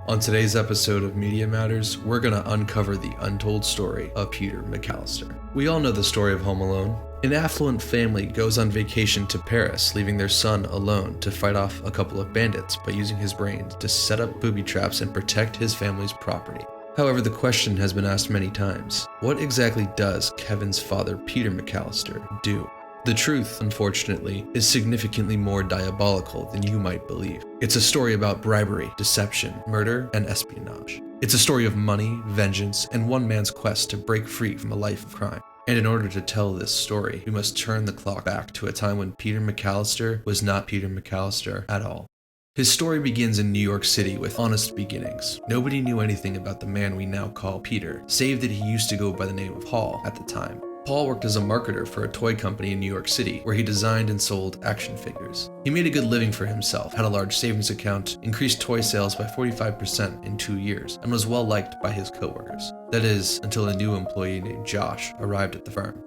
On today's episode of Media Matters, we're going to uncover the untold story of Peter McAllister. We all know the story of Home Alone. An affluent family goes on vacation to Paris, leaving their son alone to fight off a couple of bandits by using his brains to set up booby traps and protect his family's property. However, the question has been asked many times, what exactly does Kevin's father, Peter McAllister, do? The truth, unfortunately, is significantly more diabolical than you might believe. It's a story about bribery, deception, murder, and espionage. It's a story of money, vengeance, and one man's quest to break free from a life of crime. And in order to tell this story, we must turn the clock back to a time when Peter McAllister was not Peter McAllister at all. His story begins in New York City with honest beginnings. Nobody knew anything about the man we now call Peter, save that he used to go by the name of Paul at the time. Paul worked as a marketer for a toy company in New York City, where he designed and sold action figures. He made a good living for himself, had a large savings account, increased toy sales by 45% in 2 years, and was well liked by his coworkers. That is, until a new employee named Josh arrived at the firm.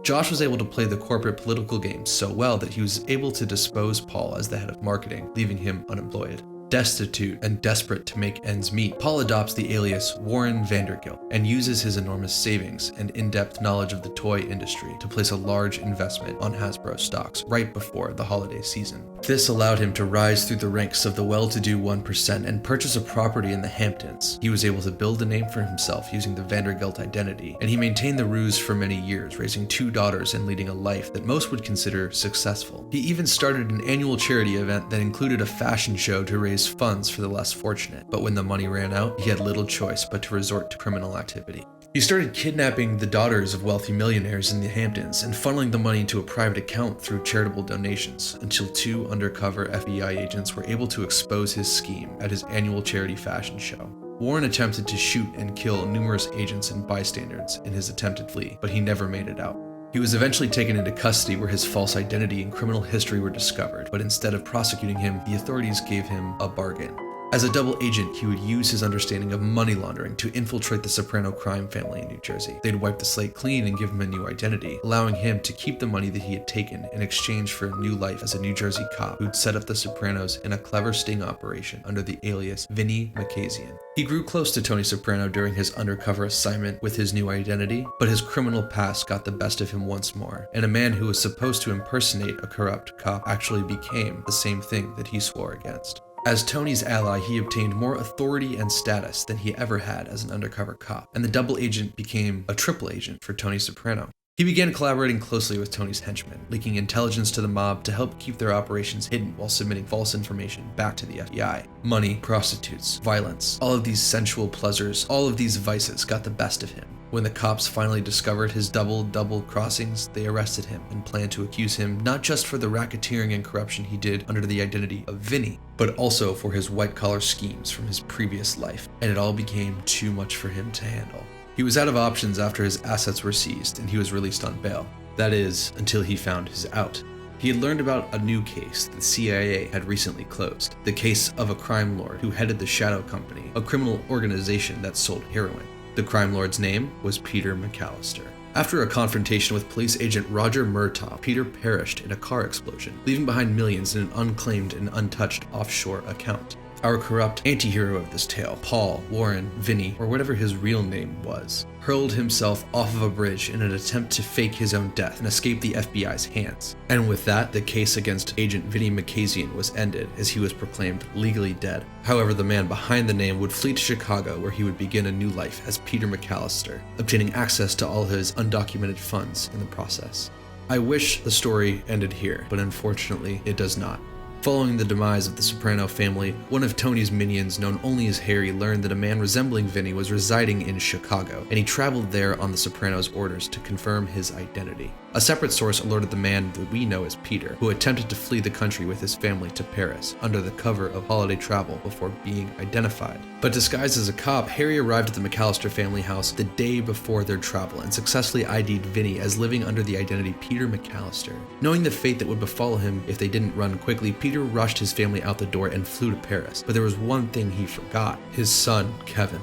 Josh was able to play the corporate political game so well that he was able to dispose Paul as the head of marketing, leaving him unemployed. Destitute and desperate to make ends meet, Paul adopts the alias Warren Vandergilt and uses his enormous savings and in-depth knowledge of the toy industry to place a large investment on Hasbro stocks right before the holiday season. This allowed him to rise through the ranks of the well-to-do 1% and purchase a property in the Hamptons. He was able to build a name for himself using the Vandergilt identity, and he maintained the ruse for many years, raising 2 daughters and leading a life that most would consider successful. He even started an annual charity event that included a fashion show to raise funds for the less fortunate, but when the money ran out, he had little choice but to resort to criminal activity. He started kidnapping the daughters of wealthy millionaires in the Hamptons and funneling the money into a private account through charitable donations until 2 undercover FBI agents were able to expose his scheme at his annual charity fashion show. Warren attempted to shoot and kill numerous agents and bystanders in his attempted flee, but he never made it out. He was eventually taken into custody where his false identity and criminal history were discovered, but instead of prosecuting him, the authorities gave him a bargain. As a double agent, he would use his understanding of money laundering to infiltrate the Soprano crime family in New Jersey. They'd wipe the slate clean and give him a new identity, allowing him to keep the money that he had taken in exchange for a new life as a New Jersey cop who'd set up the Sopranos in a clever sting operation under the alias Vinny McKazian. He grew close to Tony Soprano during his undercover assignment with his new identity, but his criminal past got the best of him once more, and a man who was supposed to impersonate a corrupt cop actually became the same thing that he swore against. As Tony's ally, he obtained more authority and status than he ever had as an undercover cop, and the double agent became a triple agent for Tony Soprano. He began collaborating closely with Tony's henchmen, leaking intelligence to the mob to help keep their operations hidden while submitting false information back to the FBI. Money, prostitutes, violence, all of these sensual pleasures, all of these vices got the best of him. When the cops finally discovered his double crossings, they arrested him and planned to accuse him not just for the racketeering and corruption he did under the identity of Vinny, but also for his white-collar schemes from his previous life, and it all became too much for him to handle. He was out of options after his assets were seized and he was released on bail. That is, until he found his out. He had learned about a new case that the CIA had recently closed, the case of a crime lord who headed the Shadow Company, a criminal organization that sold heroin. The crime lord's name was Peter McAllister. After a confrontation with police agent Roger Murtaugh, Peter perished in a car explosion, leaving behind millions in an unclaimed and untouched offshore account. Our corrupt anti-hero of this tale, Paul, Warren, Vinny, or whatever his real name was, hurled himself off of a bridge in an attempt to fake his own death and escape the FBI's hands. And with that, the case against Agent Vinny McKazian was ended as he was proclaimed legally dead. However, the man behind the name would flee to Chicago where he would begin a new life as Peter McAllister, obtaining access to all his undocumented funds in the process. I wish the story ended here, but unfortunately it does not. Following the demise of the Soprano family, one of Tony's minions, known only as Harry, learned that a man resembling Vinny was residing in Chicago, and he traveled there on the Sopranos' orders to confirm his identity. A separate source alerted the man that we know as Peter, who attempted to flee the country with his family to Paris under the cover of holiday travel before being identified. But disguised as a cop, Harry arrived at the McAllister family house the day before their travel and successfully ID'd Vinny as living under the identity Peter McAllister. Knowing the fate that would befall him if they didn't run quickly, Peter rushed his family out the door and flew to Paris. But there was one thing he forgot: his son, Kevin.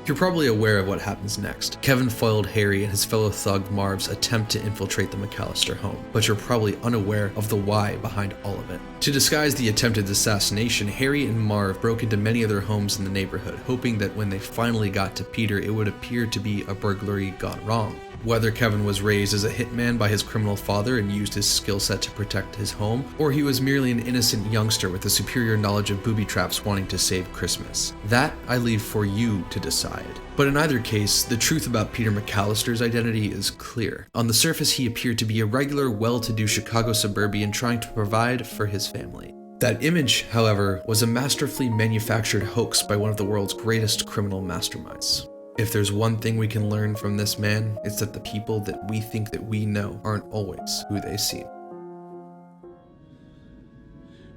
You're probably aware of what happens next. Kevin foiled Harry and his fellow thug Marv's attempt to infiltrate the McAllister home, but you're probably unaware of the why behind all of it. To disguise the attempted assassination, Harry and Marv broke into many other homes in the neighborhood, hoping that when they finally got to Peter, it would appear to be a burglary gone wrong. Whether Kevin was raised as a hitman by his criminal father and used his skill set to protect his home, or he was merely an innocent youngster with a superior knowledge of booby traps wanting to save Christmas. That I leave for you to decide. But in either case, the truth about Peter McAllister's identity is clear. On the surface, he appeared to be a regular, well-to-do Chicago suburban trying to provide for his family. That image, however, was a masterfully manufactured hoax by one of the world's greatest criminal masterminds. If there's one thing we can learn from this man, it's that the people that we think that we know aren't always who they seem.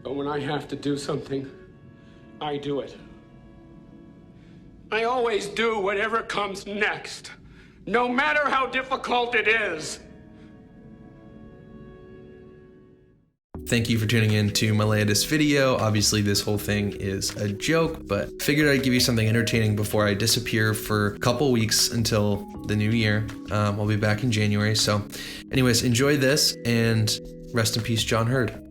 But when I have to do something, I do it. I always do whatever comes next, no matter how difficult it is. Thank you for tuning in to my latest video. Obviously, this whole thing is a joke, but figured I'd give you something entertaining before I disappear for a couple weeks until the new year. I'll be back in January. So anyways, enjoy this and rest in peace, John Hurd.